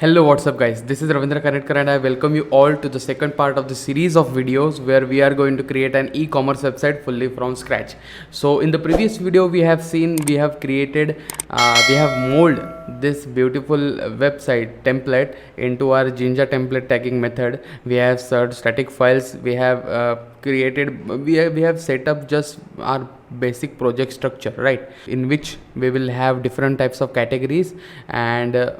Hello, what's up guys? This is Ravindra Kanetkar and I welcome you all to the second part of the series of videos where we are going to create an e-commerce website fully from scratch. So in the previous video we have seen we have created, we have molded this beautiful website template into our Jinja template tagging method. We have searched static files, we have we have set up just our basic project structure, right, in which we will have different types of categories and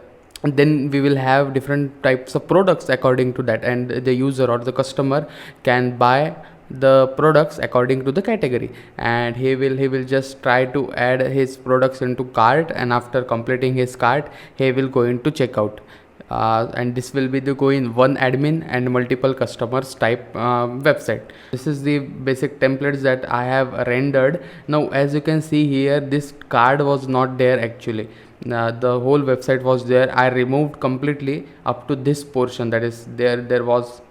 then we will have different types of products according to that, and the user or the customer can buy the products according to the category, and he will just try to add his products into cart, and after completing his cart he will go into checkout. And this will be the go in one admin and multiple customers type website. This is the basic templates that I have rendered. Now as you can see here, this card was not there actually. The whole website was there. I removed completely up to this portion, that is there was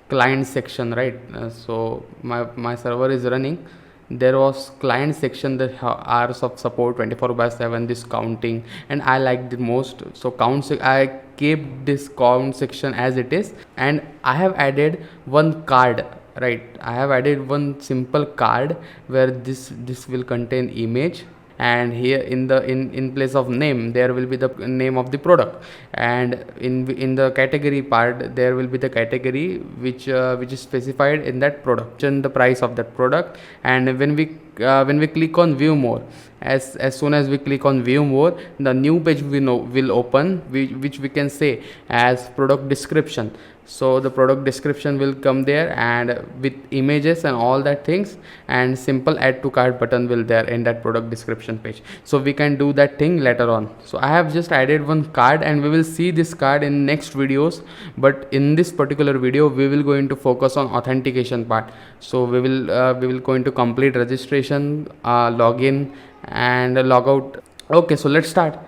client section, right? So my server is running. There was client section, the hours of support 24/7, this counting, and I like the most. So I kept this count section as it is, and I have added one card, right? I have added one simple card where this will contain image, and here in place of name there will be the name of the product, and in the category part there will be the category which is specified in that product and the price of that product. And when we click on view more, as soon as we click on view more, the new page will open, which we can say as product description. So the product description will come there, and with images and all that things, and simple add to cart button will there in that product description page. So we can do that thing later on. So I have just added one card, and we will see this card in next videos, but in this particular video we will going to focus on authentication part. So we will going to complete registration, login and log out. Okay, so let's start.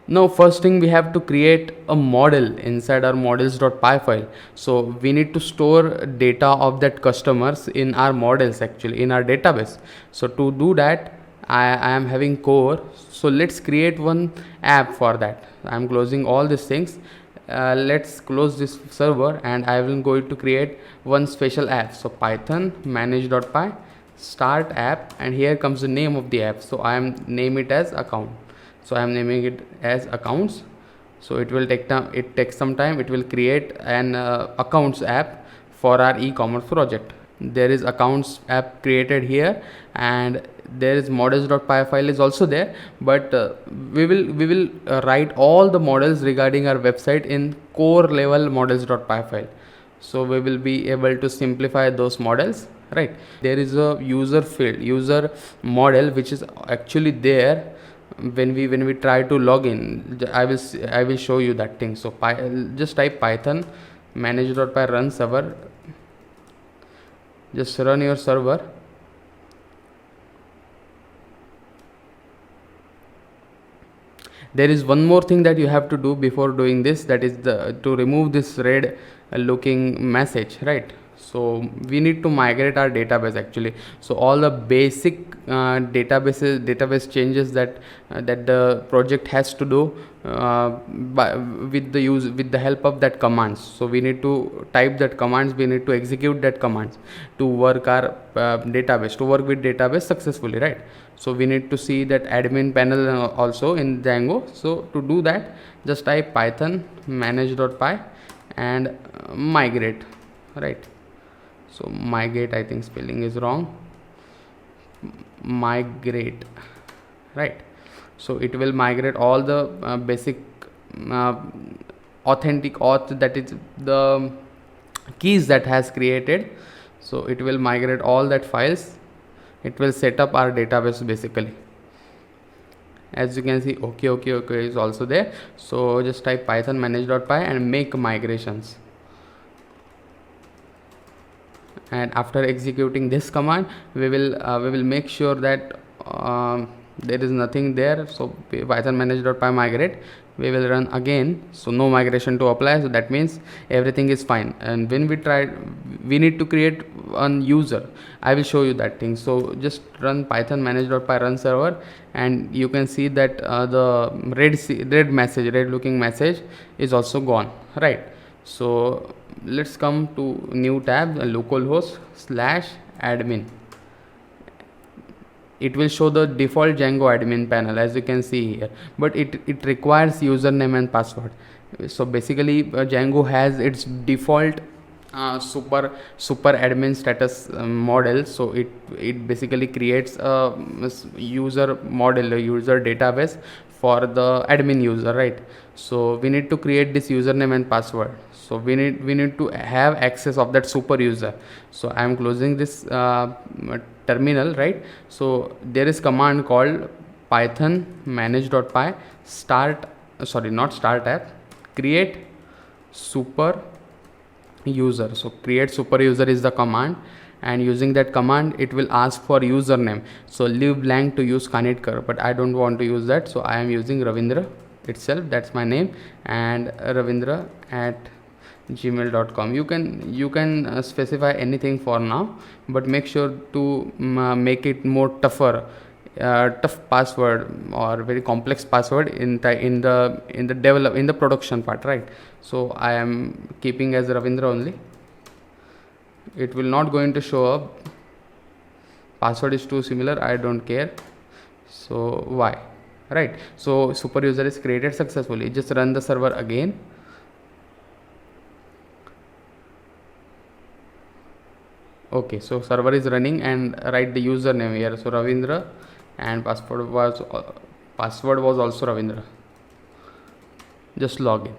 Now first thing, we have to create a model inside our models.py file. So we need to store data of that customers in our models, actually in our database. So to do that, I am having core. So let's create one app for that. I'm closing all these things. Let's close this server, and I will going to create one special app. So python manage.py start app, and here comes the name of the app. So I am name it as account. So I am naming it as accounts. So it will take time, it takes some time. It will create an accounts app for our e-commerce project. There is accounts app created here, and there is models.py file is also there, but we will write all the models regarding our website in core level models.py file. So we will be able to simplify those models, right? There is a user field, user model, which is actually there when we try to log in. I will show you that thing. So just type python manage.py run server. Just run your server. There is one more thing that you have to do before doing this, that is to remove this red looking message, right? So we need to migrate our database actually. So all the basic database changes that the project has to do with the help of that commands. So we need to type that commands, we need to execute that commands to work our database, to work with database successfully, right? So we need to see that admin panel also in Django. So to do that, just type python manage.py and migrate, right? So migrate, I think spelling is wrong, migrate, right? So it will migrate all the basic authentic auth, that is the keys that has created. So it will migrate all that files. It will set up our database basically. As you can see, okay is also there. So just type python manage.py and make migrations. And after executing this command, we will make sure that there is nothing there. So python manage.py migrate, we will run again. So no migration to apply, so that means everything is fine. And when we try, we need to create a user. I will show you that thing. So just run python manage.py run server, and you can see that the red looking message is also gone, right? So let's come to new tab, localhost /admin. It will show the default Django admin panel, as you can see here, but it requires username and password. So basically Django has its default super admin status model. So it basically creates a user model, a user database for the admin user, right? So we need to create this username and password. So we need to have access of that super user. So I am closing this terminal, right? So there is command called python manage.py create super user. So create super user is the command, and using that command it will ask for username. So leave blank to use Kanetkar, but I don't want to use that, so I am using Ravindra itself, that's my name, and Ravindra at gmail.com. You can specify anything for now, but make sure to make it more tough password or very complex password in the production part, right? So I am keeping as Ravindra only. It will not going to show up. Password is too similar, I don't care. So why, right? So super user is created successfully. Just run the server again. Okay, so server is running, and write the username here. So Ravindra, and password was also Ravindra. Just log in.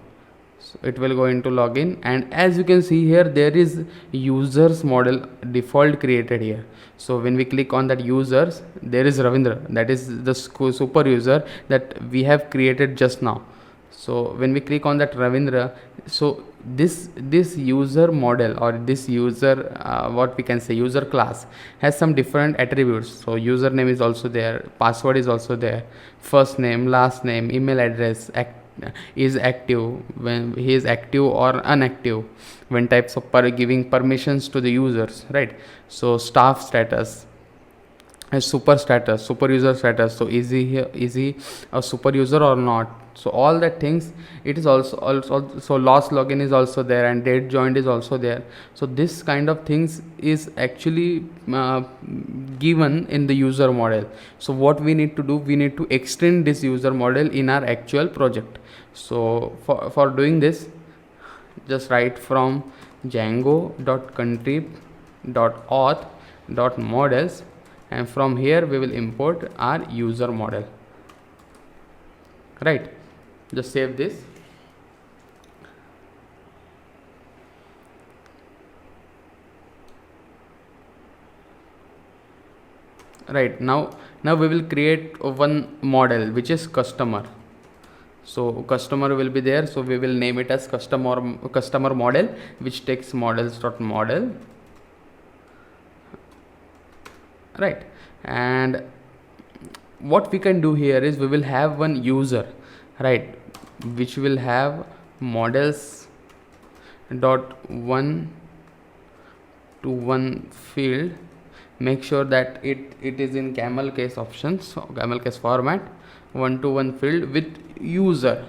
So it will go into login, and as you can see here, there is users model default created here. So when we click on that users, there is Ravindra, that is the super user that we have created just now. So when we click on that Ravindra, so this user model, or this user what we can say user class, has some different attributes. So username is also there, password is also there, first name, last name, email address, is active, when he is active or unactive, when types of giving permissions to the users, right? So staff status, super user status, so is he a super user or not? So all that things, it is also so last login is also there, and date joined is also there. So this kind of things is actually given in the user model. So what we need to do, we need to extend this user model in our actual project. So for doing this, just write from django.contrib.auth.models, and from here we will import our user model, right? Just save this. Right, now we will create one model which is customer. So customer will be there, so we will name it as customer model, which takes models.model, right? And what we can do here is, we will have one user, right, which will have models dot one to one field. Make sure that it is in camel case options, so camel case format, 1 to 1 field with user.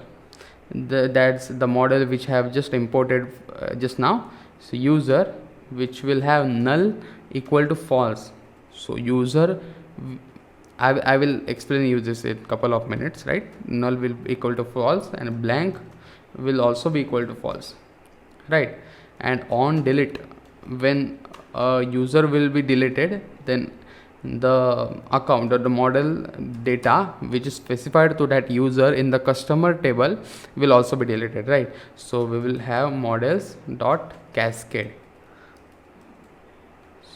That's the model which have just imported just now. So user, which will have null equal to false. So user, I will explain you this in couple of minutes, right? Null will be equal to false, and blank will also be equal to false, right? And on delete, when a user will be deleted, then the account or the model data which is specified to that user in the customer table will also be deleted, right? So we will have models dot cascade.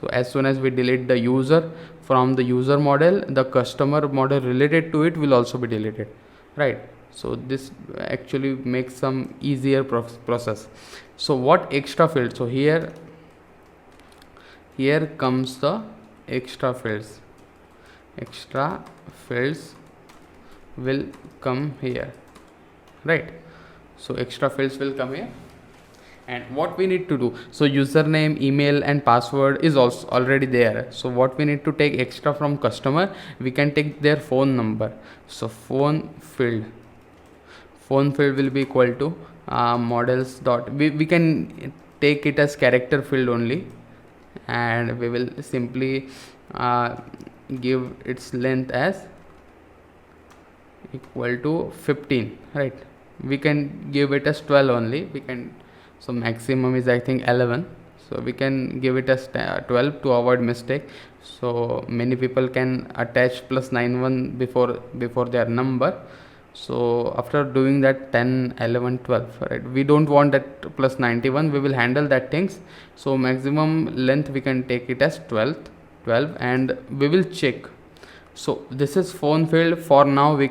So as soon as we delete the user from the user model, the customer model related to it will also be deleted, right? So this actually makes some easier process. So what extra field? So here comes the extra fields. extra fields will come here, right? So extra fields will come here. And what we need to do, so username, email and password is also already there. So what we need to take extra from customer, we can take their phone number. So phone field will be equal to models dot, we can take it as character field only, and we will simply give its length as equal to 15, right? We can give it as 12 only, we can, so maximum is I think 11, so we can give it as 12 to avoid mistake. So many people can attach +91 before their number. So after doing that 10, 11, 12, right, we don't want that +91, we will handle that things. So maximum length we can take it as 12, and we will check. So this is phone field. For now we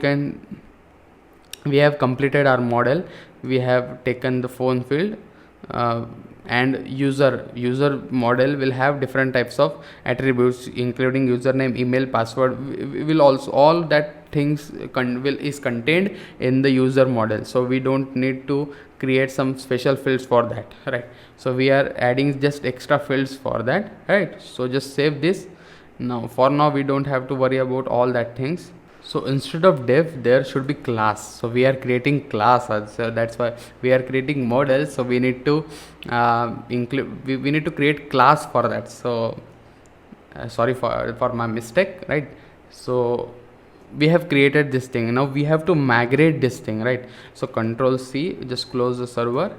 have completed our model, we have taken the phone field, and user model will have different types of attributes including username, email, password. We will also, all that things is contained in the user model, so we don't need to create some special fields for that, right? So we are adding just extra fields for that, right? So just save this. Now for now we don't have to worry about all that things. So instead of div there should be class, so we are creating class, so that's why we are creating models, so we need to include, we need to create class for that. So sorry for my mistake, right? So we have created this thing, now we have to migrate this thing, right? So Control C, just close the server,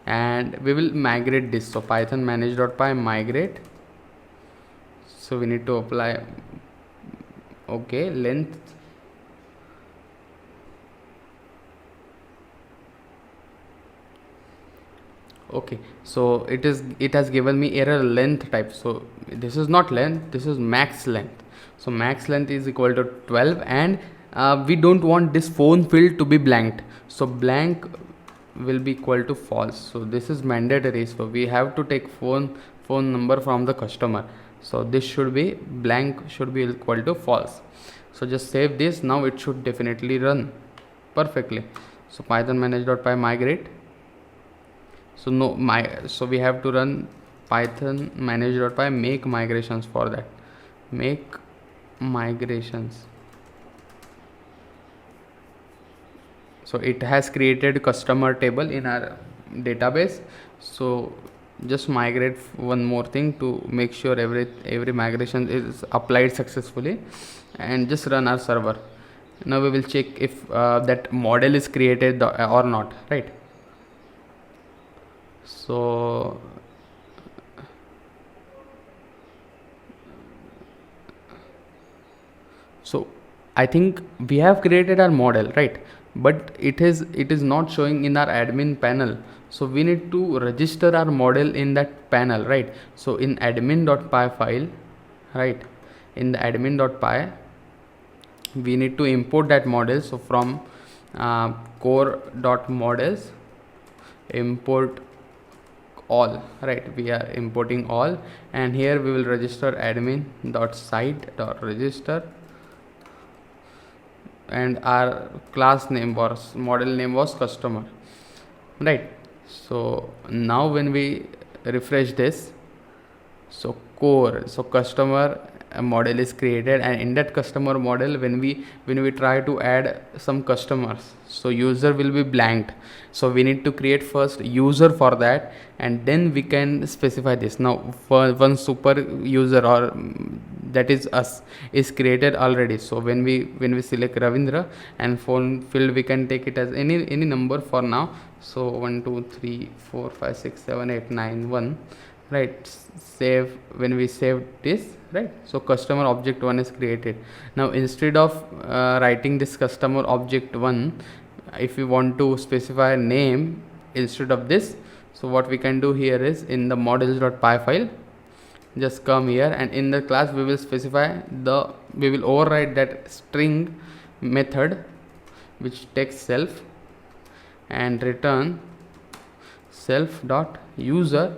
and we will migrate this. So python manage.py migrate, so we need to apply, okay, length, okay. So it has given me error length type, so this is not length, this is max length. So max length is equal to 12, and we don't want this phone field to be blanked, so blank will be equal to false. So this is mandatory, so we have to take phone number from the customer, so this should be blank, should be equal to false. So just save this, now it should definitely run perfectly. So python manage.py migrate, so so we have to run python manage.py make migrations. For that, make migrations, so it has created customer table in our database. So just migrate one more thing to make sure every migration is applied successfully, and just run our server. Now we will check if that model is created or not, right? So I think we have created our model, right? But it is not showing in our admin panel, so we need to register our model in that panel, right? So in admin.py file, right, in the admin.py we need to import that model. So from core.models import all, right, we are importing all, and here we will register admin.site.register, and our class name was, model name was customer, right? So now when we refresh this, so core, so customer model is created, and in that customer model when we try to add some customers, so user will be blanked. So we need to create first user for that, and then we can specify this. Now for one super user, or that is us, is created already. So when we select Ravindra, and phone field we can take it as any number for now. So 1 2 3 4 5 6 7 8 9 1, right? Save, when we save this, right, so customer object 1 is created. Now instead of writing this customer object 1, if we want to specify name instead of this, so what we can do here is, in the models.py file, just come here, and in the class we will specify we will override that string method which takes self, and return self dot user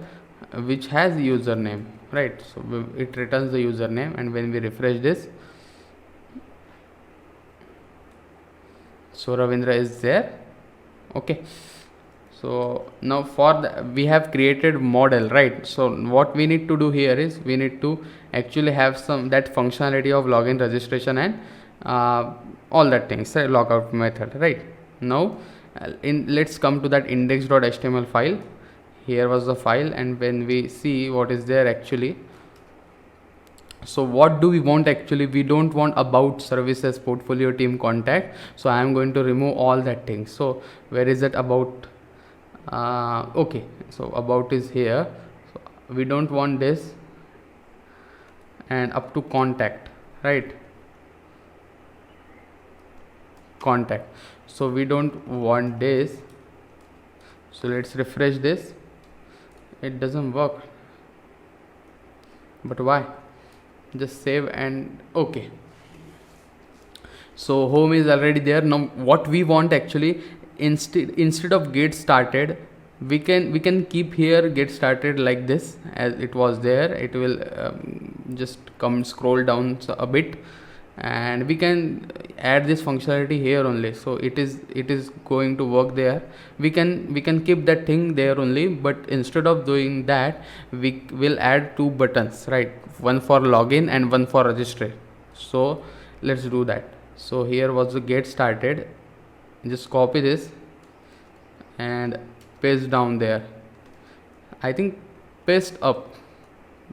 which has username, right? So it returns the username, and when we refresh this, So Ravindra is there. Okay, so now for the, we have created model, right? So what we need to do here is we need to actually have some that functionality of login, registration, and all that things, right? Logout method, right? Now let's come to that index.html file. Here was the file, and when we see what is there actually, so what do we want actually? We don't want about, services, portfolio, team, contact. So I am going to remove all that things. So where is it about? Okay, so about is here. So we don't want this, and up to contact, right? Contact. So we don't want this. So let's refresh this. It doesn't work, but why? Just save and okay. So home is already there. Now what we want actually, instead of get started, we can keep here get started like this as it was there. It will just come scroll down a bit, and we can add this functionality here only. So it is going to work there. We can keep that thing there only, but instead of doing that, we will add two buttons, right? One for login and one for register. So let's do that. So here was the get started. Just copy this and paste down there. I think paste up,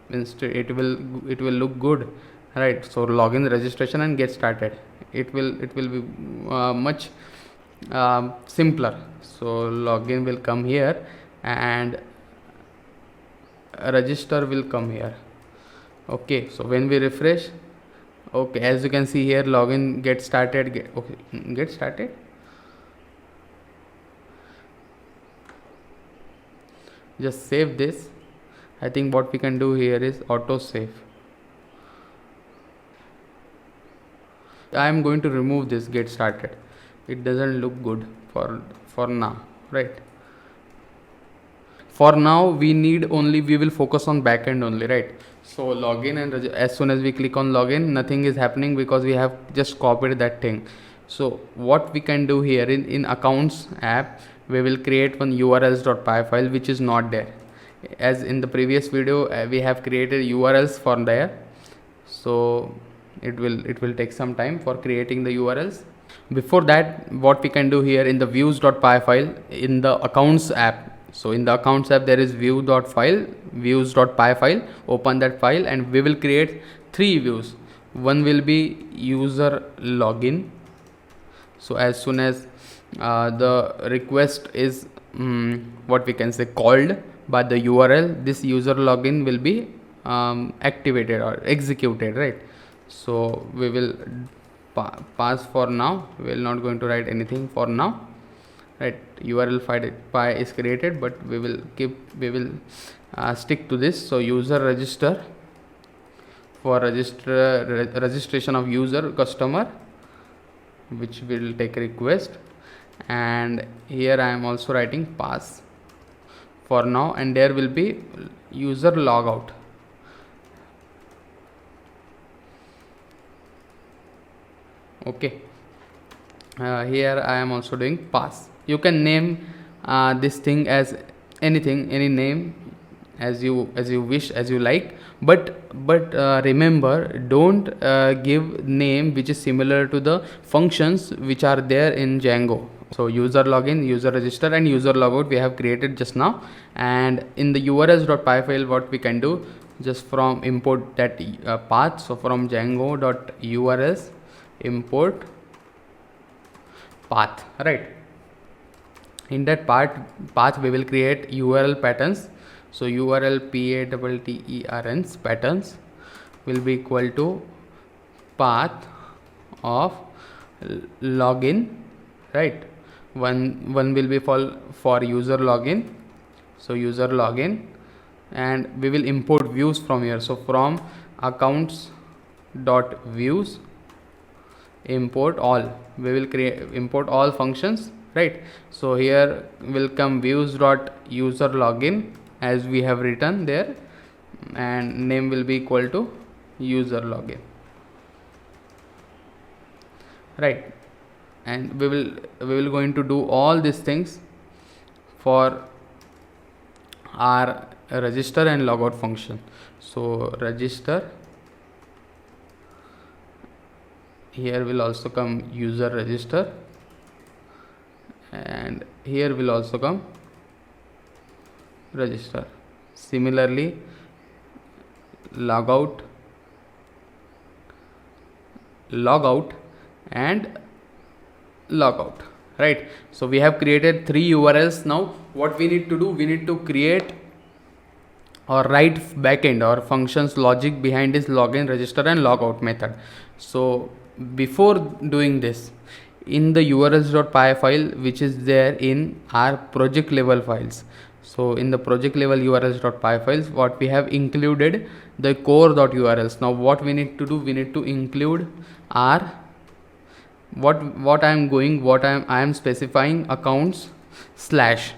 instead it will look good, right? So login, registration, and get started. It will be much simpler. So login will come here and register will come here. Okay, so when we refresh, okay, as you can see here, login, get started, get started. Just save this. I think what we can do here is auto save. I am going to remove this get started. It doesn't look good for now, right? For now we will focus on backend only, right? So login, and as soon as we click on login, nothing is happening because we have just copied that thing. So what we can do here in accounts app, we will create one urls.py file which is not there. As in the previous video, we have created urls for there. So it will take some time for creating the urls. Before that, what we can do here in the views.py file in the accounts app. So in the accounts app there is views.py file. Open that file and we will create 3 views. One will be user login. So as soon as the request is what we can say called by the URL, this user login will be activated or executed, right? So we will pass for now. We will not going to write anything for now, right? URL file is created, but we will stick to this. So user register for registration of user customer, which will take request, and here I am also writing pass for now, and there will be user logout. Okay, here I am also doing pass. You can name this thing as anything, any name as you wish, as you like, but remember, don't give name which is similar to the functions which are there in Django. So user login, user register, and user logout we have created just now. And in the urls.py file, what we can do, just from import that path. So from django.urls import path, right? In that path we will create URL patterns. So URL patterns patterns will be equal to path of login, right? One will be for user login. So user login, and we will import views from here. So from accounts dot views import all, we will import all functions, right? So here will come views dot user login as we have written there, and name will be equal to user login, right? and we will going to do all these things for our register and logout function. So register, here will also come user register, and here will also come register. Similarly, logout and logout, right? So we have created 3 URLs. Now what we need to do, we need to create or write backend or functions logic behind this login, register and logout method. So before doing this, in the urls.py file which is there in our project level files, so in the project level urls.py files, what we have included the core.urls. Now what we need to do, we need to include our what I am specifying accounts slash,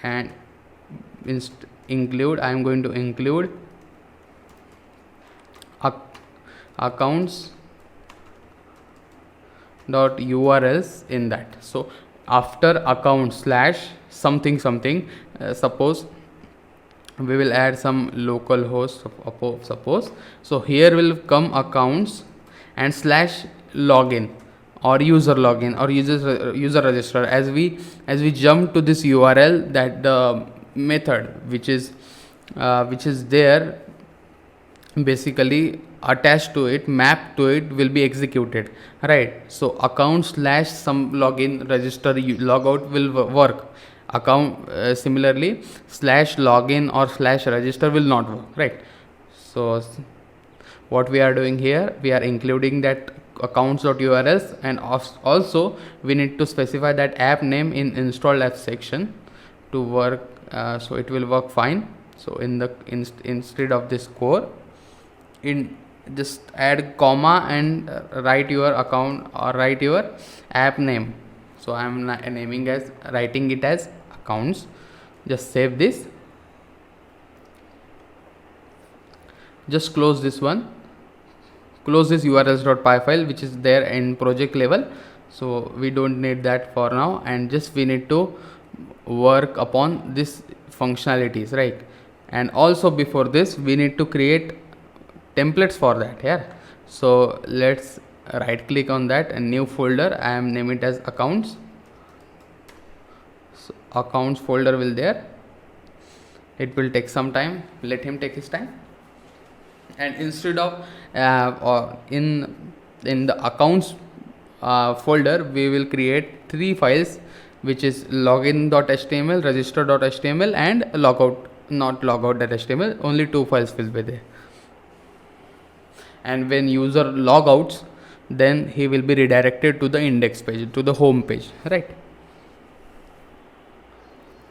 and include, I am going to include accounts dot urls in that. So after account slash something something, suppose we will add some local host, suppose. So here will come accounts and slash login or user login or user register. As we jump to this URL, that the method which is there, basically attached to it, mapped to it, will be executed, right? So account slash some login register logout will work. Account similarly slash login or slash register will not work, right? So what we are doing here, we are including that accounts.urls, and also we need to specify that app name in installed app section to work, so it will work fine. So in the instead of this core, in just add comma and write your account or write your app name. So I am writing it as accounts. Just save this, just close this one, close this urls.py file which is there in project level. So we don't need that for now, and just we need to work upon this functionalities, right? And also before this, we need to create templates for that. Yeah, so let's right click on that and new folder. I am name it as accounts. So accounts folder will there. It will take some time, let him take his time. And instead of or in the accounts folder, we will create 3 files, which is login.html, register.html and logout.html. Only 2 files will be there. And when user logouts, then he will be redirected to the index page, to the home page, right?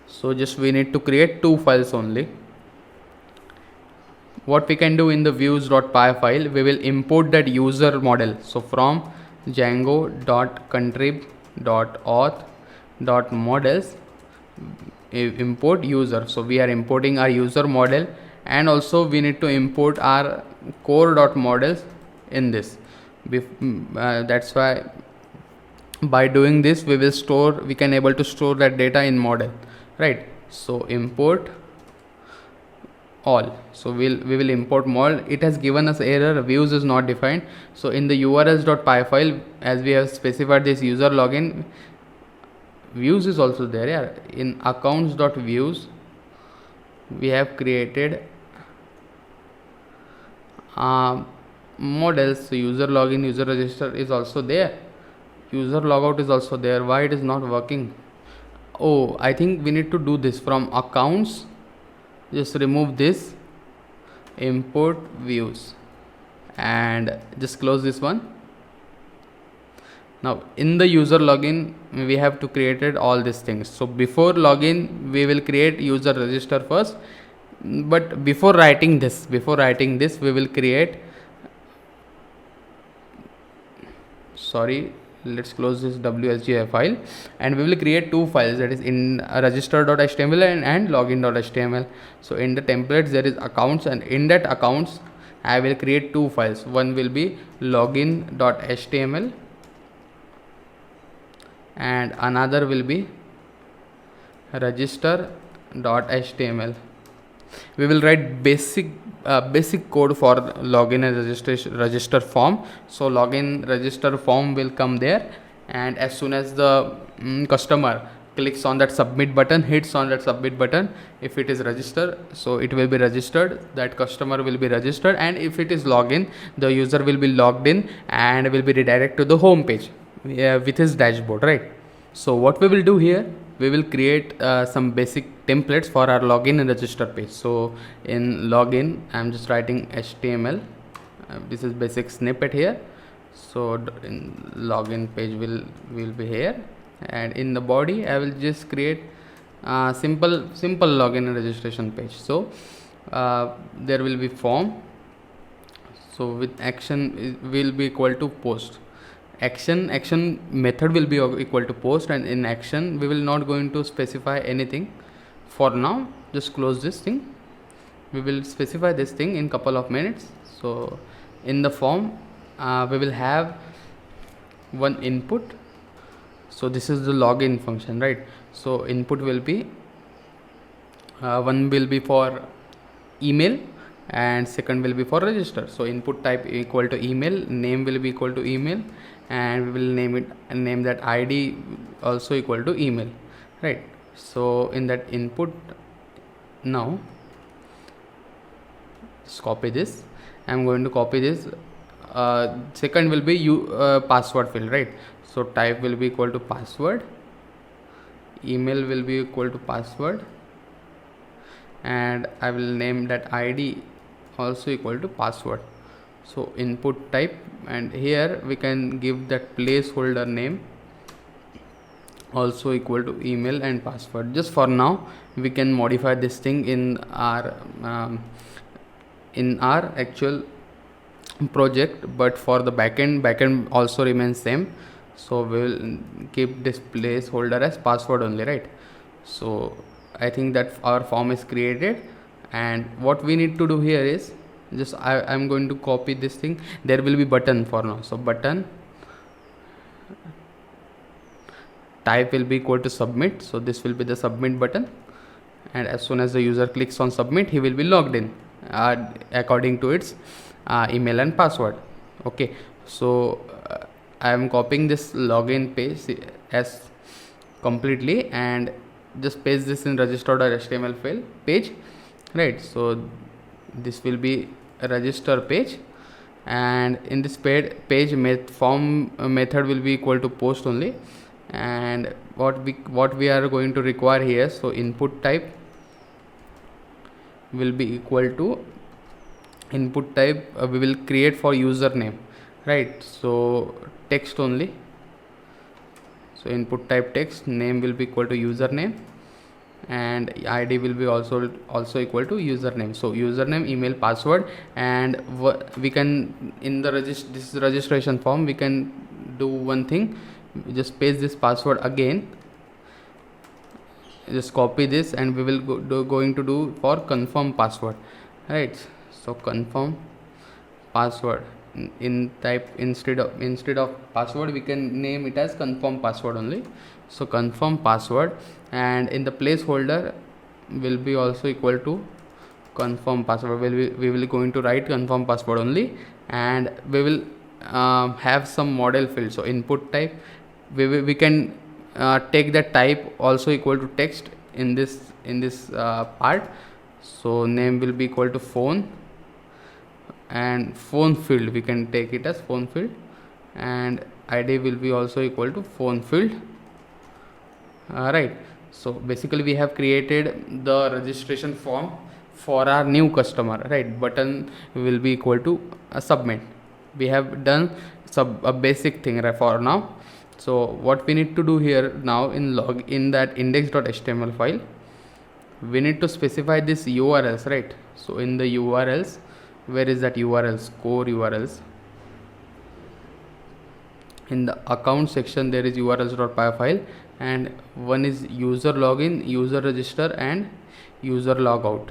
So just we need to create 2 files only. What we can do in the views.py file, we will import that user model. So from django.contrib.auth.models, import user. So we are importing our user model, and also we need to import our core.models in this. That's why by doing this, we can able to store that data in model, right? So import all. So we will import model. It has given us error, views is not defined. So in the urls.py file, as we have specified this user login, views is also there. Yeah, in accounts.views we have created models. So user login, user register is also there, user logout is also there. Why it is not working? Oh, I think we need to do this from accounts. Just remove this, import views, and just close this one. Now in the user login, we have to created all these things. So before login, we will create user register first, but before writing this, we will create, sorry, let's close this WSGI file, and we will create 2 files, that is in register.html and login.html. So in the templates there is accounts, and in that accounts I will create 2 files. One will be login.html and another will be register.html. We will write basic code for login and register form. So login register form will come there, and as soon as the customer clicks on that submit button, hits on that submit button, if it is register, so it will be registered, that customer will be registered, and if it is login, the user will be logged in and will be redirected to the home page with his dashboard, right? So what we will do here, we will create some basic templates for our login and register page. So in login, I'm just writing HTML. This is basic snippet here. So in login page will be here, and in the body I will just create simple login and registration page. So there will be form. So with action will be equal to post. Action method will be equal to post, and in action we will not going to specify anything for now. Just close this thing. We will specify this thing in couple of minutes. So in the form we will have one input. So this is the login function, right? So input will be one will be for email and second will be for register. So input type equal to email, name will be equal to email, and we will name that ID also equal to email, right? So in that input, now just copy this. I'm going to copy this. Second will be password field, right? So type will be equal to password, email will be equal to password, and I will name that ID also equal to password. So input type, and here we can give that placeholder name also equal to email and password. Just for now we can modify this thing in our actual project, but for the backend also remains same. So we will keep this placeholder as password only, right? So I think that our form is created, and what we need to do here is just I'm going to copy this thing. There will be button for now. So button type will be equal to submit. So this will be the submit button, and as soon as the user clicks on submit, he will be logged in according to its email and password. Okay, so I am copying this login page as completely and just paste this in register.html file page, right? So this will be a register page, and in this page form method will be equal to post only. And what we are going to require here, so input type will be equal to input type we will create for username, right? So text only. So input type text, name will be equal to username, and ID will be also equal to username. So username, email, password, and we can in the this registration form we can do one thing. Just paste this password again, just copy this, and we will going to do for confirm password, right? So confirm password, in type instead of password we can name it as confirm password only. So confirm password, and in the placeholder will be also equal to confirm password. We will going to write confirm password only, and we will have some model field. So input type we can take that type also equal to text in this part. So name will be equal to phone, and phone field we can take it as phone field, and ID will be also equal to phone field, right? So basically we have created the registration form for our new customer, right? Button will be equal to submit. We have done a basic thing right for now. So what we need to do here now, in that index.html file, we need to specify this URLs, right? So in the URLs, where is that URLs, core URLs? In the account section there is urls.py file, and one is user login, user register, and user logout.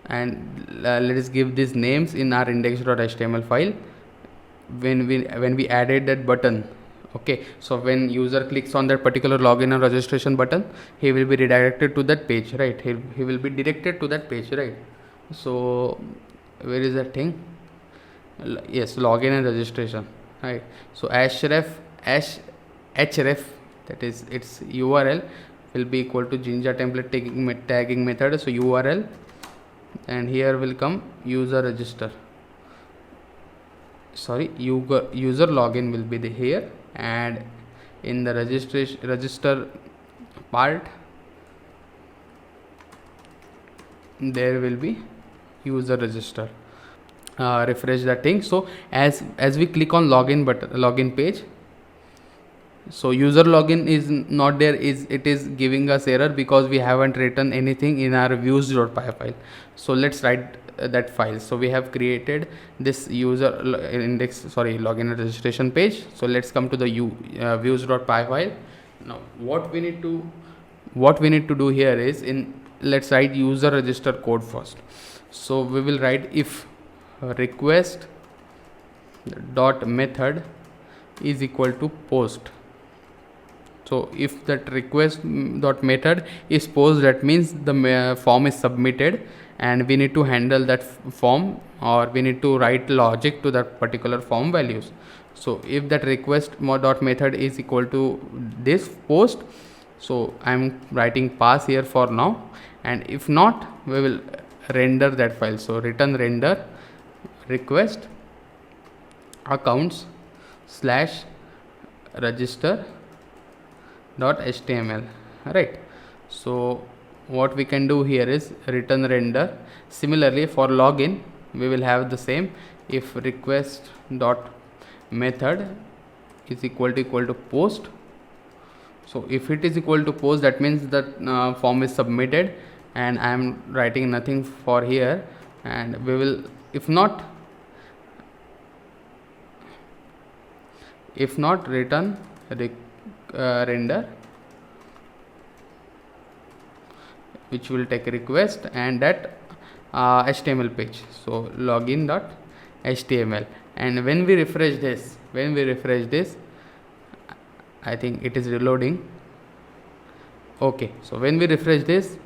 And let us give these names in our index.html file. When we added that button Okay, so when user clicks on that particular login and registration button, he will be redirected to that page, right? He will be directed to that page, right? So where is that thing? Yes, login and registration, right? So href, that is its URL, will be equal to Jinja template tagging method. So URL, and here will come user register, sorry, user login will be here, and in the register part there will be user register. Refresh that thing. So as we click on login page, so user login is not there, it is giving us error because we haven't written anything in our views.py file. So let's write that file. So we have created this user login and registration page. So let's come to the views.py file. Now what we need to do here is, let's write user register code first. So we will write if request dot method is equal to post. So if that request dot method is post, that means the form is submitted and we need to handle that form, or we need to write logic to that particular form values. So if that request dot method is equal to this post, so I'm writing pass here for now, and if not, we will render that file. So return render request accounts slash register dot html, right? So what we can do here is return render. Similarly for login we will have the same, if request dot method is equal to post. So if it is equal to post, that means that form is submitted, and I am writing nothing for here, and we will, if not return render, which will take a request and that HTML page. So login.html, and when we refresh this, I think it is reloading. Okay, so when we refresh this,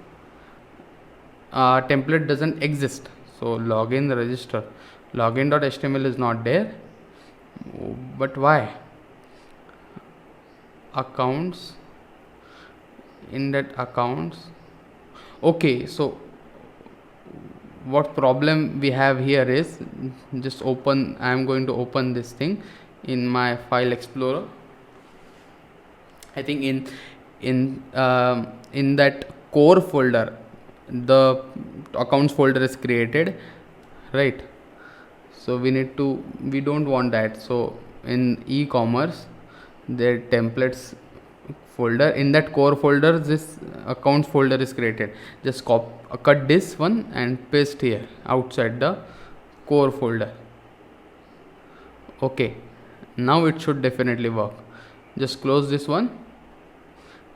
template doesn't exist. So login register login.html is not there. But why? Accounts, in that accounts. Okay, so what problem we have here is, just open, I am going to open this thing in my file explorer. I think in that core folder the accounts folder is created, right? So we don't want that. So in e-commerce, their templates folder, in that core folder this accounts folder is created. Just cut this one and paste here outside the core folder. Okay, now it should definitely work. Just close this one,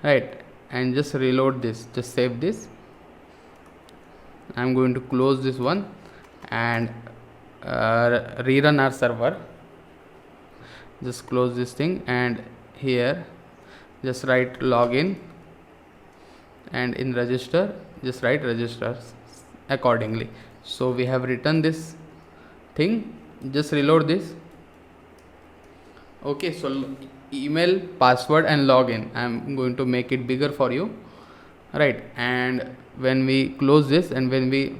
right, and just reload this, just save this. I'm going to close this one and rerun our server. Just close this thing, and here just write login, and in register just write registers accordingly. So we have written this thing. Just reload this. Okay, so email, password and login, I'm going to make it bigger for you, right? And when we close this and when we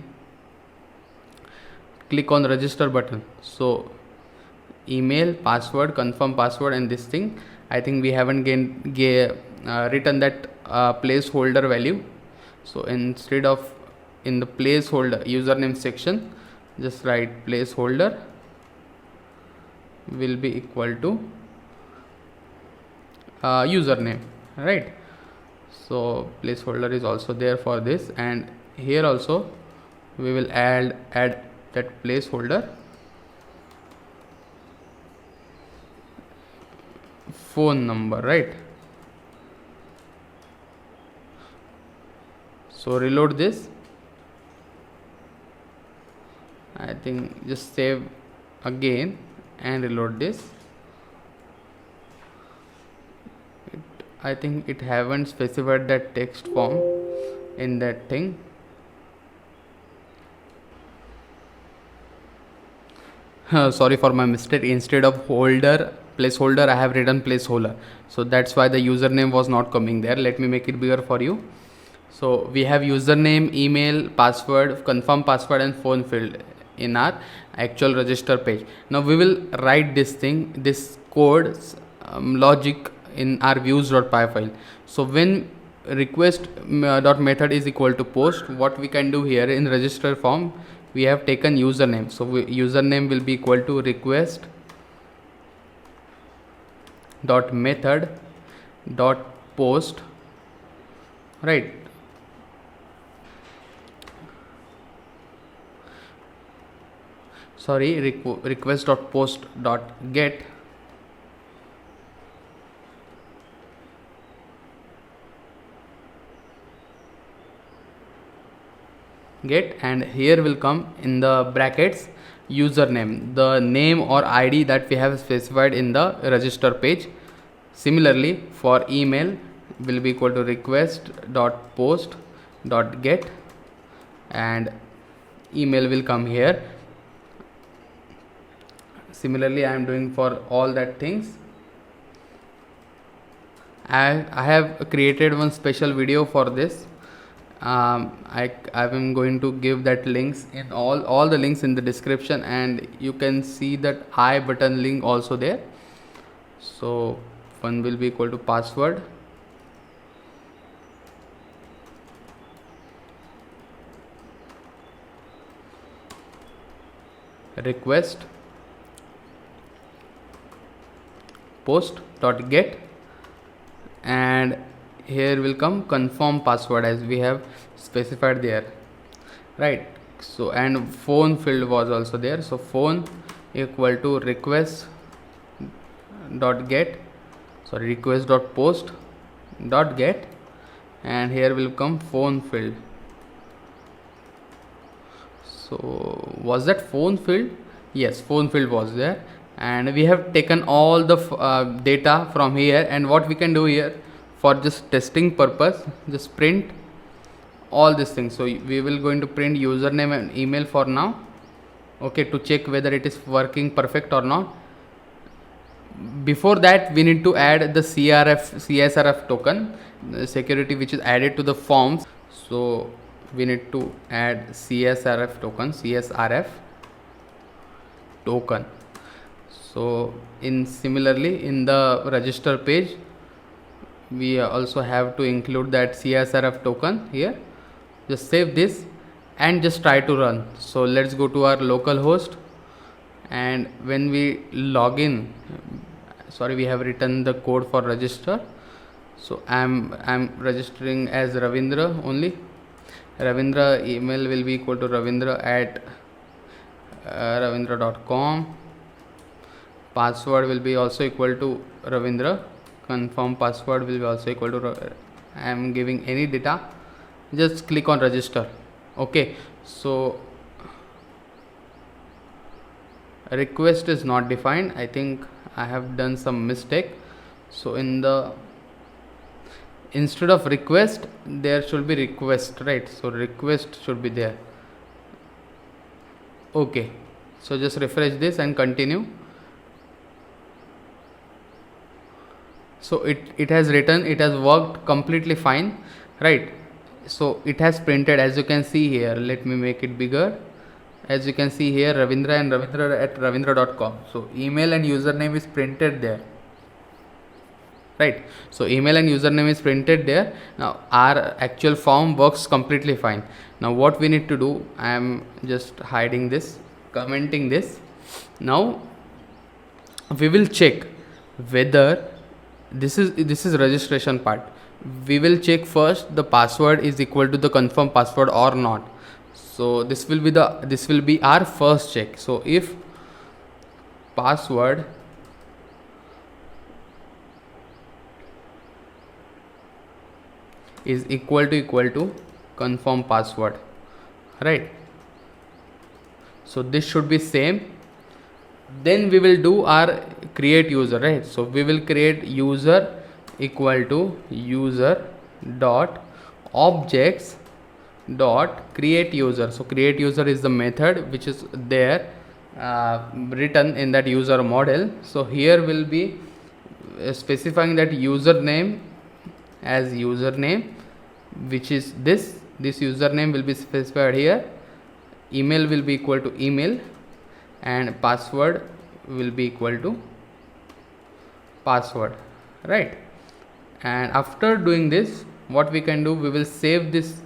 click on the register button, so email, password, confirm password, and this thing, I think we haven't written that placeholder value. So instead of in the placeholder username section, just write placeholder will be equal to username, right? So placeholder is also there for this, and here also we will add that placeholder phone number, right? So reload this. I think just save again and reload this. I think it haven't specified that text form in that thing. Sorry for my mistake. Instead of holder placeholder, I have written placeholder, so that's why the username was not coming there. Let me make it bigger for you. So we have username, email, password, confirm password and phone field in our actual register page. Now we will write this code logic in our views.py file. So when request dot method is equal to post, what we can do here in register form, we have taken username. So username will be equal to request dot method dot post, right? Sorry, request dot post dot get and here will come in the brackets username, the name or id that we have specified in the register page. Similarly for email will be equal to request dot post dot get and email will come here. Similarly I am doing for all that things. I have created one special video for this. I am going to give that links in all the links in the description, and you can see that I button link also there. So one will be equal to password, request post dot get, and here will come confirm password as we have specified there, right? So and phone field was also there. So phone equal to request dot get, sorry, request dot post dot get, and here will come phone field. So was that phone field? Yes, phone field was there, and we have taken all the data from here. And what we can do here for just testing purpose, just print all these things. So we will going to print username and email for now, okay, to check whether it is working perfect or not. Before that we need to add the CSRF token, the security which is added to the forms. So we need to add CSRF token. So similarly in the register page we also have to include that CSRF token here. Just save this and just try to run. So let's go to our local host, and when we log in, sorry, we have written the code for register. So I'm registering as Ravindra only. Ravindra email will be equal to Ravindra at ravindra.com. Password will be also equal to Ravindra. Confirm password will be also equal to I am giving any data. Just click on register. Okay, so request is not defined. I think I have done some mistake. So instead of request there should be request, right? So request should be there. Okay, so just refresh this and continue. So it has written, it has worked completely fine, right? So it has printed, as you can see here. Let me make it bigger. As you can see here, Ravindra and Ravindra at ravindra.com. So email and username is printed there, right? So email and username is printed there. Now our actual form works completely fine. Now what we need to do, I am just hiding this, commenting this. Now we will check whether this is registration part. We will check first the password is equal to the confirmed password or not. So this will be our first check. So if password is equal to confirm password, right? So this should be same. Then we will do our create user, right? So we will create user equal to user dot objects dot create user. So create user is the method which is there written in that user model. So here will be specifying that username as username, which is this username will be specified here, email will be equal to email, and password will be equal to password, right? And after doing this, what we can do, we will save this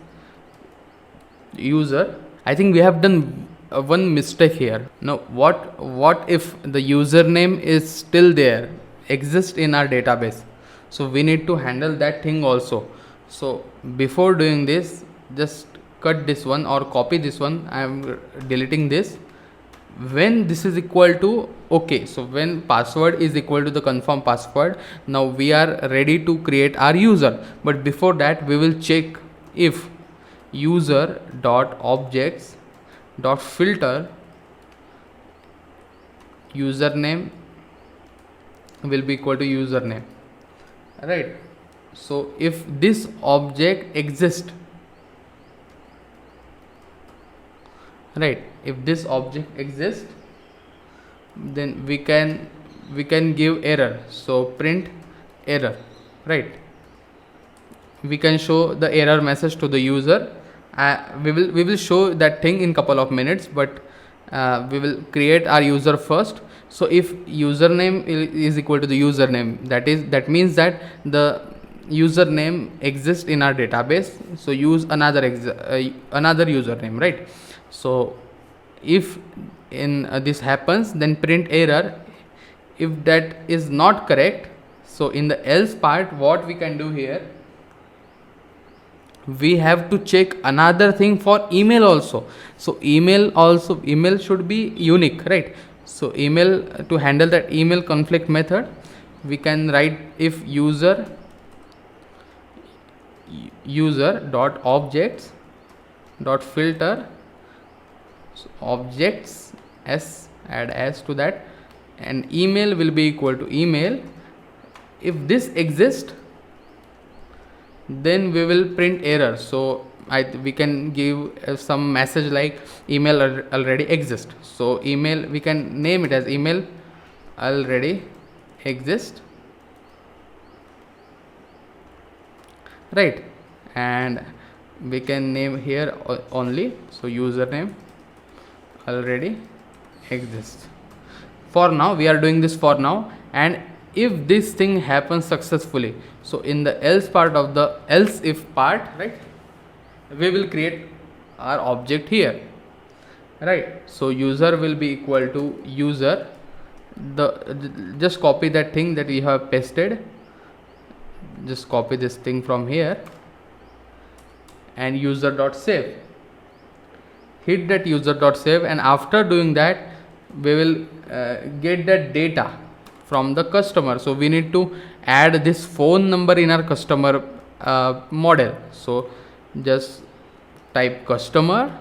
user. I think we have done one mistake here. Now what if the username is still there, exists in our database? So we need to handle that thing also. So before doing this, just cut this one or copy this one. I am deleting this. When this is equal to okay, so when password is equal to the confirm password, now we are ready to create our user. But before that, we will check if user dot objects dot filter username will be equal to username, right? So if this object exists, right, if this object exists, then we can give error. So print error, right? We can show the error message to the user. We will show that thing in couple of minutes, but we will create our user first. So if username is equal to the username, that means that the username exists in our database. So use another username, right? So if in this happens, then print error. If that is not correct, so in the else part, what we can do here, we have to check another thing for email also. So email should be unique, right? So email, to handle that email conflict method, we can write if user dot objects dot filter, so objects s, add s to that, and email will be equal to email. If this exists, then we will print error. So we can give some message like email already exists. So email, we can name it as email already exist, right? And we can name here only, so username already exists. For now, we are doing this for now. And if this thing happens successfully, so in the else part of the else if part, right, we will create our object here, right? So user will be equal to user, just copy that thing that we have pasted, just copy this thing from here, and user dot save, hit that user dot save. And after doing that, we will get that data from the customer. So we need to add this phone number in our customer model. So just type customer,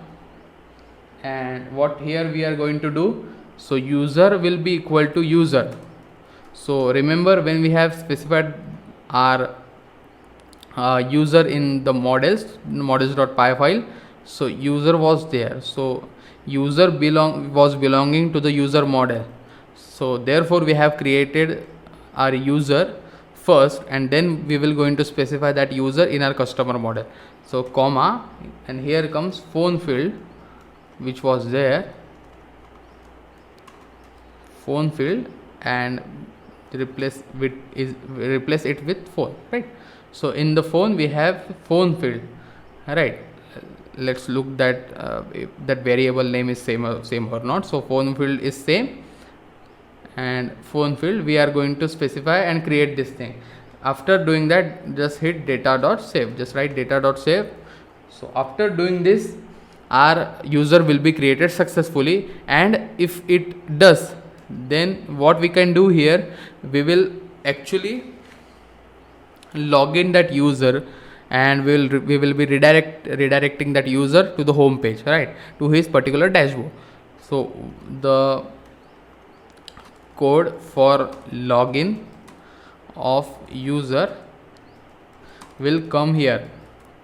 and what here we are going to do, so user will be equal to user. So remember, when we have specified our user in the models.py file, so user was there, so user was belonging to the user model. So therefore we have created our user first, and then we will going to specify that user in our customer model. So comma, and here comes phone field, which was there, phone field, and replace it with phone, right? So in the phone we have phone field, right? Let's look that if that variable name is same or not. So phone field is same, and phone field we are going to specify and create this thing. After doing that, just hit data.save, just write data.save. So after doing this, our user will be created successfully. And if it does, then what we can do here, we will actually log in that user, and we will be redirecting that user to the home page, right, to his particular dashboard. So the code for login of user will come here,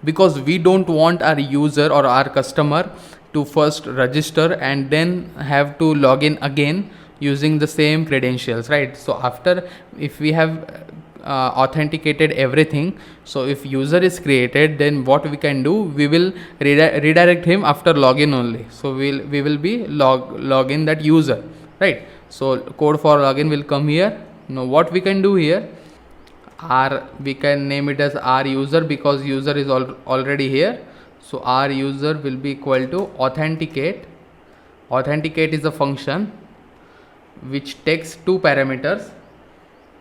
because we don't want our user or our customer to first register and then have to log in again using the same credentials, right? So after, if we have authenticated everything, so if user is created, then what we can do, we will redirect him after login only. So we will be login that user, right? So code for login will come here. Now what we can do here, we can name it as our user, because user is already here. So our user will be equal to authenticate. Authenticate is a function which takes two parameters,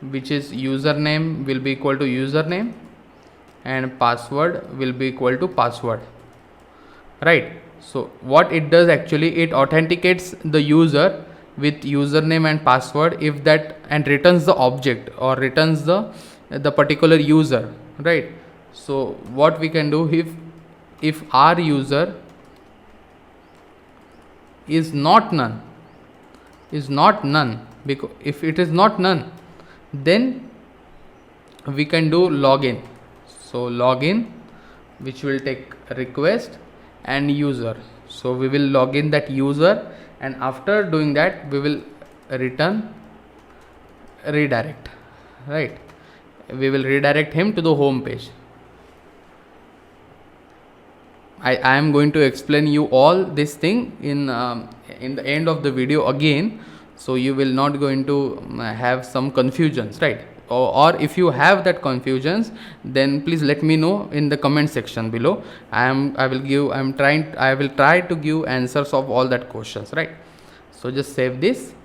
which is username will be equal to username and password will be equal to password, right? So what it does, actually it authenticates the user with username and password, if that, and returns the object or returns the particular user, right? So what we can do, if our user is not none, because if it is not none, then we can do login. So login, which will take request and user. So we will log in that user, and after doing that we will return redirect, right? We will redirect him to the home page. I am going to explain you all this thing in the end of the video again, so you will not going to have some confusions, right? Or if you have that confusions, then please let me know in the comment section below. I will try to give answers of all that questions, right? So just save this,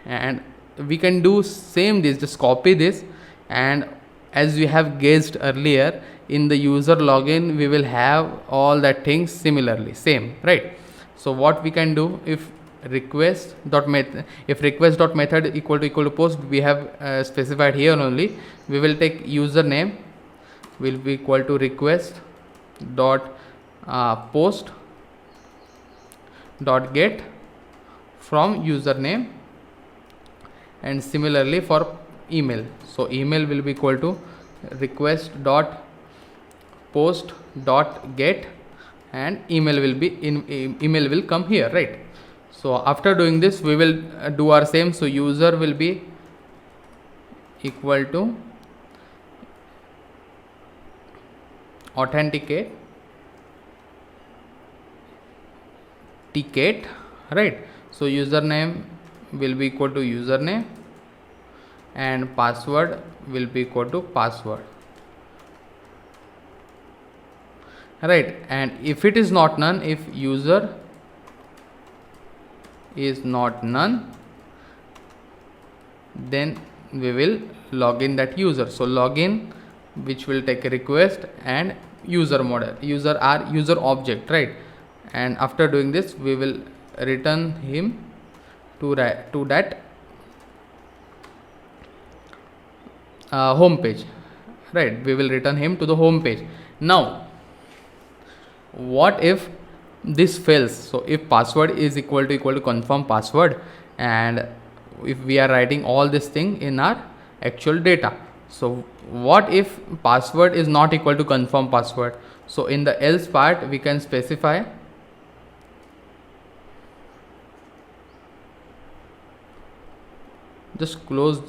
and we can do same this, just copy this, and as we have guessed earlier, in the user login we will have all that things similarly same, right? So what we can do, if request dot method equal to post, we have specified here only, we will take username will be equal to request dot post dot get from username, and similarly for email, so email will be equal to request dot post dot get, and email will come here, right? So after doing this, we will do our same. So user will be equal to authenticate ticket, right? So username will be equal to username and password will be equal to password, right? And if it is not none, if user is not none, then we will log in that user. So login, which will take a request and user model, user object, right? And after doing this, we will return him to that home page, right? We will return him to the home page. Now what if this fails? So if password is equal to confirm password, and if we are writing all this thing in our actual data, so what if password is not equal to confirm password? So in the else part, we can specify just close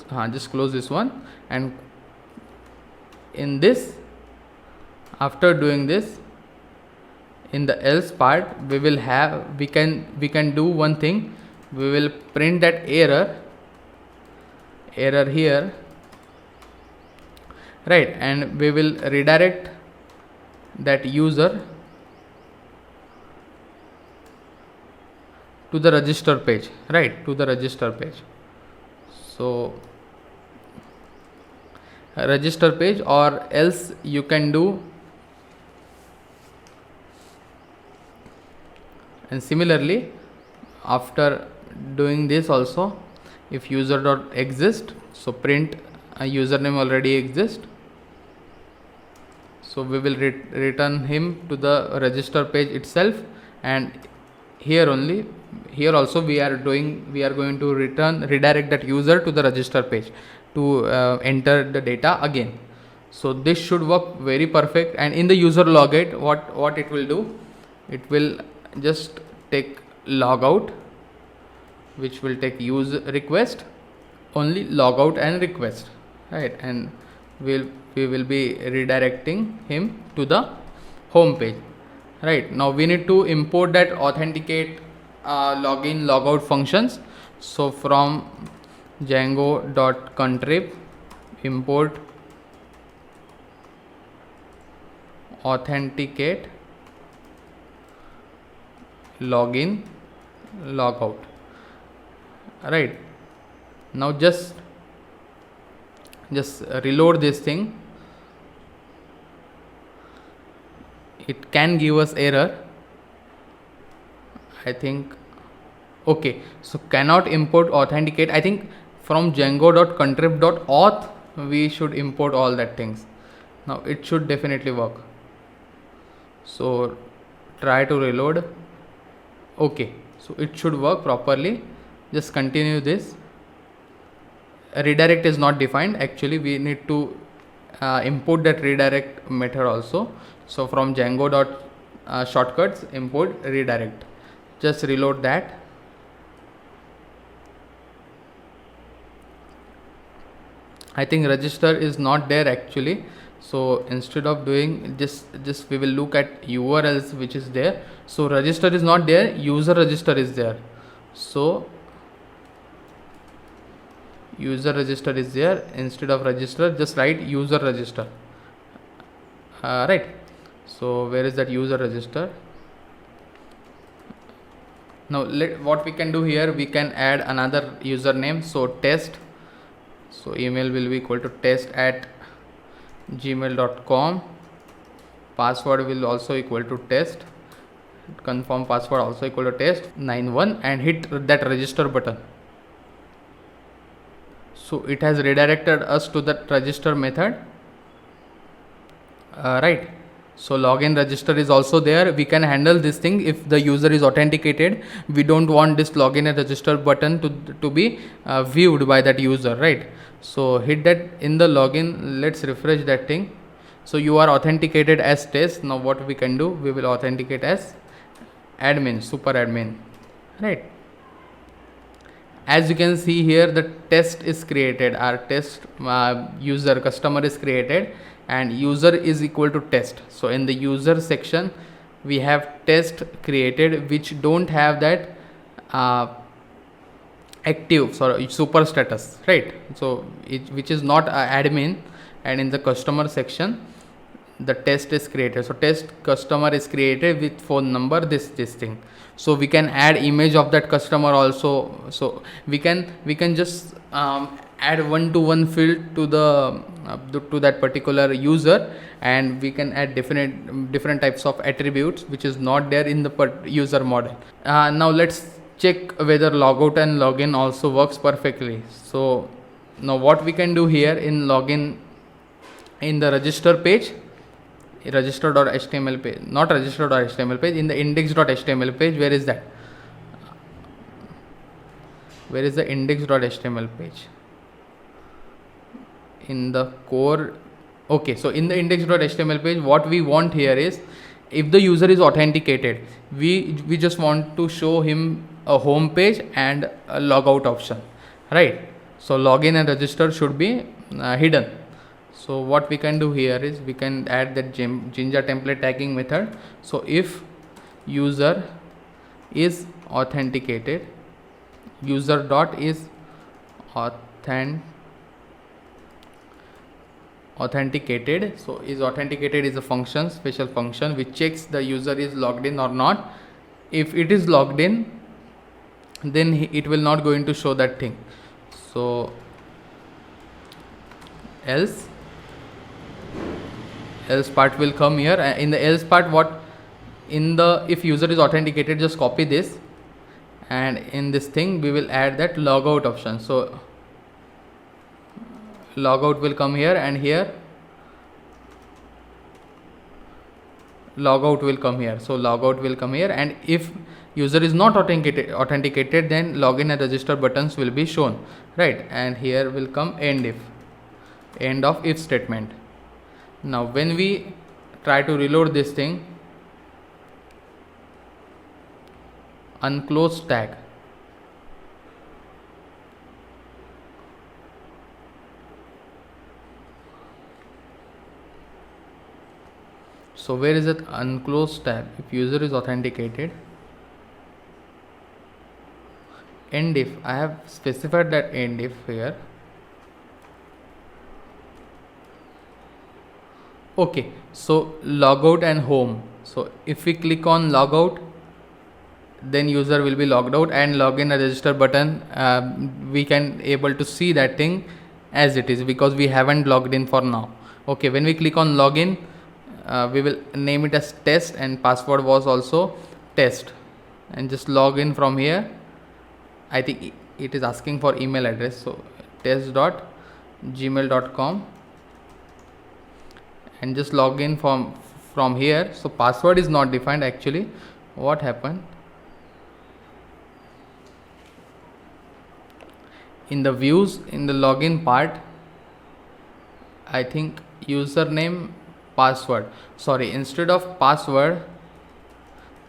this one, and in this, after doing this, in the else part, we will have, we can do one thing. We will print that error here, right? And we will redirect that user to the register page, right? To the register page. So register page, or else you can do, and similarly after doing this also, if user dot exist, so print a username already exist, so we will return him to the register page itself. And here also we are going to redirect that user to the register page. to enter the data again. So this should work very perfect. And in the user login, what it will do, it will just take logout, which will take use request, only logout and request, right? And we will be redirecting him to the home page. Right, now we need to import that authenticate login logout functions. So from django.contrib import authenticate login logout. Right, now just reload this thing. It can give us error, I think. Okay, so cannot import authenticate. I think from django.contrib.auth we should import all that things. Now it should definitely work. So try to reload. Okay, so it should work properly. Just continue this. A redirect is not defined. Actually we need to import that redirect method also. So from django.shortcuts import redirect. Just reload that. I think register is not there actually. So instead of doing just we will look at URLs which is there. So register is not there, user register is there. So user register is there. Instead of register, just write user register. Right, so where is that user register? Now what we can do here, we can add another username. So test, so email will be equal to test@gmail.com. password will also equal to test, confirm password also equal to test91, and hit that register button. So it has redirected us to that register method. Right, so login register is also there. We can handle this thing if the user is authenticated. We don't want this login and register button to be viewed by that user, right? So hit that in the login. Let's refresh that thing. So you are authenticated as test. Now what we can do, we will authenticate as admin, super admin, right? As you can see here, the test is created. Our test user customer is created, and user is equal to test. So in the user section we have test created, which don't have that active super status, right? So which is not admin. And in the customer section the test is created. So test customer is created with phone number, this thing. So we can add image of that customer also. So we can just add one-to-one field to the to that particular user, and we can add different types of attributes which is not there in the user model. Now let's check whether logout and login also works perfectly. So now what we can do here in login, in the register page, register.html page, not register.html page, in the index.html page, where is that? Where is the index.html page? In the core. Okay, so in the index.html page, what we want here is, if the user is authenticated, we just want to show him a home page and a logout option, right? So login and register should be hidden. So what we can do here is, we can add that Jinja template tagging method. So if user is authenticated, user dot is authenticated. So is authenticated is a function, special function, which checks the user is logged in or not. If it is logged in, then it will not going to show that thing. So else part will come here. In the else part, what in the if user is authenticated, just copy this, and in this thing we will add that logout option. So logout will come here, and here logout will come here. So logout will come here, and if user is not authenticated, then login and register buttons will be shown, right? And here will come end of if statement. Now when we try to reload this thing, unclose tag, so where is it unclose tab? If user is authenticated, end if, I have specified that end if here. Okay, so logout and home. So if we click on logout, then user will be logged out, and login and register button, we can able to see that thing as it is, because we haven't logged in for now. Okay, when we click on login, we will name it as test, and password was also test, and just log in from here. I think it is asking for email address, so test.gmail.com, and just log in from here. So password is not defined actually. What happened? In the views, in the login part, I think username, password, sorry, instead of password,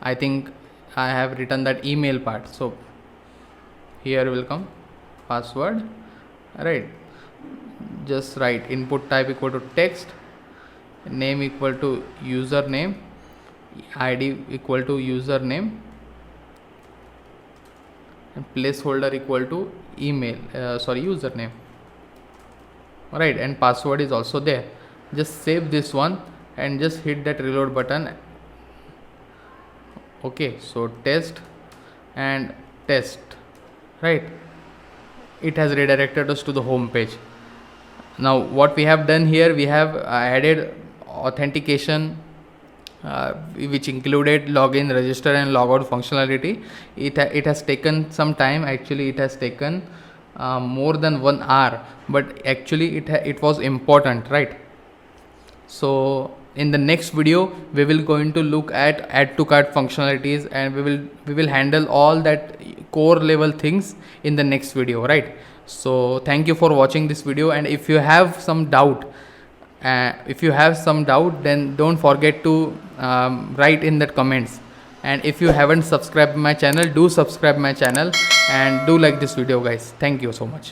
I think I have written that email part. So here will come password, right? Just write input type equal to text, name equal to username, ID equal to username, and placeholder equal to email, username, right? And password is also there. Just save this one and just hit that reload button. Okay, so test and test, right? It has redirected us to the home page. Now what we have done here, we have added authentication, which included login, register and logout functionality. It has taken some time. Actually it has taken more than 1 hour, but actually it was important, right? So in the next video we will going to look at add to cart functionalities, and we will handle all that core level things in the next video, right? So thank you for watching this video, and if you have some doubt, then don't forget to write in the comments. And if you haven't subscribed my channel, do subscribe my channel, and do like this video guys. Thank you so much.